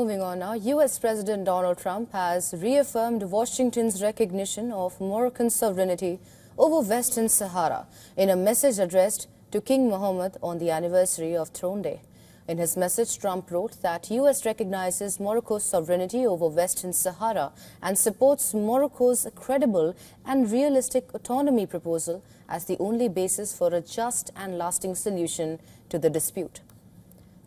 Moving on now, US President Donald Trump has reaffirmed Washington's recognition of Moroccan sovereignty over Western Sahara in a message addressed to King Mohammed on the anniversary of Throne Day. In his message, Trump wrote that US recognizes Morocco's sovereignty over Western Sahara and supports Morocco's credible and realistic autonomy proposal as the only basis for a just and lasting solution to the dispute.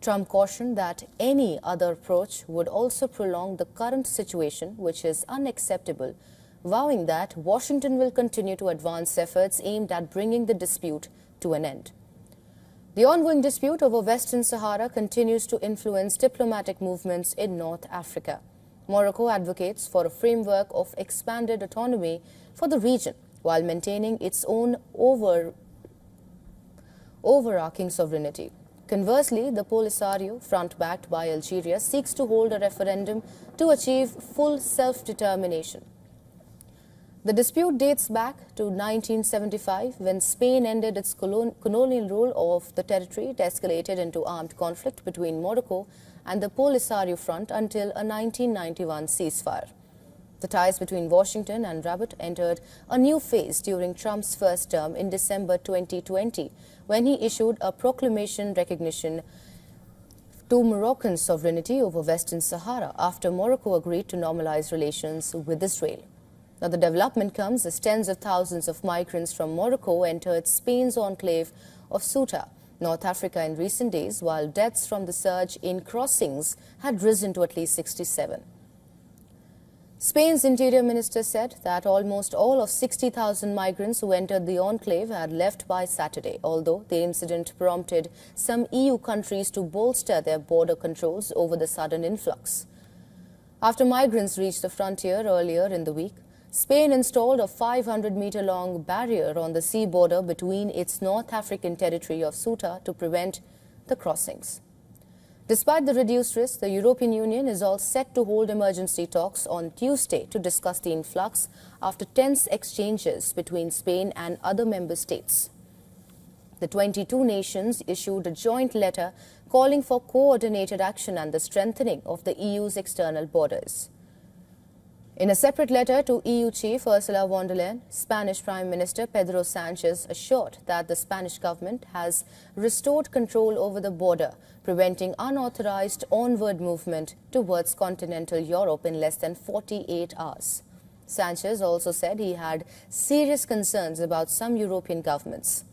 Trump cautioned that any other approach would also prolong the current situation, which is unacceptable, vowing that Washington will continue to advance efforts aimed at bringing the dispute to an end. The ongoing dispute over Western Sahara continues to influence diplomatic movements in North Africa. Morocco advocates for a framework of expanded autonomy for the region while maintaining its own overarching sovereignty. Conversely, the Polisario, front backed by Algeria, seeks to hold a referendum to achieve full self-determination. The dispute dates back to 1975, when Spain ended its colonial rule of the territory. It escalated into armed conflict between Morocco and the Polisario Front until a 1991 ceasefire. The ties between Washington and Rabat entered a new phase during Trump's first term in December 2020, when he issued a proclamation recognition to Moroccan sovereignty over Western Sahara after Morocco agreed to normalize relations with Israel. Now, the development comes as tens of thousands of migrants from Morocco entered Spain's enclave of Ceuta, North Africa, in recent days, while deaths from the surge in crossings had risen to at least 67. Spain's interior minister said that almost all of 60,000 migrants who entered the enclave had left by Saturday, although the incident prompted some EU countries to bolster their border controls over the sudden influx. After migrants reached the frontier earlier in the week, Spain installed a 500-meter-long barrier on the sea border between its North African territory of Ceuta to prevent the crossings. Despite the reduced risk, the European Union is all set to hold emergency talks on Tuesday to discuss the influx after tense exchanges between Spain and other member states. The 22 nations issued a joint letter calling for coordinated action and the strengthening of the EU's external borders. In a separate letter to EU chief Ursula von der Leyen, Spanish Prime Minister Pedro Sanchez assured that the Spanish government has restored control over the border, preventing unauthorized onward movement towards continental Europe in less than 48 hours. Sanchez also said he had serious concerns about some European governments.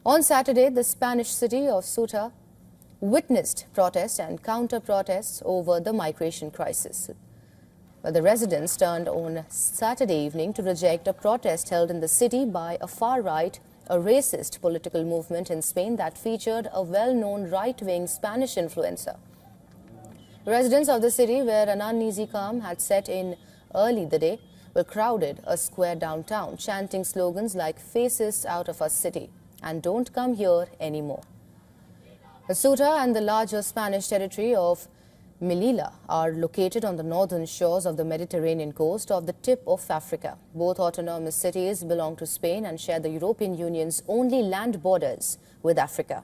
On Saturday, the Spanish city of Ceuta witnessed protests and counter-protests over the migration crisis. But the residents turned on Saturday evening to reject a protest held in the city by a far-right, a racist political movement in Spain that featured a well-known right-wing Spanish influencer. Residents of the city, where an uneasy calm had set in early the day, were crowded a square downtown, chanting slogans like "Faces out of our city" and "Don't come here anymore." Ceuta and the larger Spanish territory of Melilla are located on the northern shores of the Mediterranean coast of the tip of Africa. Both autonomous cities belong to Spain and share the European Union's only land borders with Africa.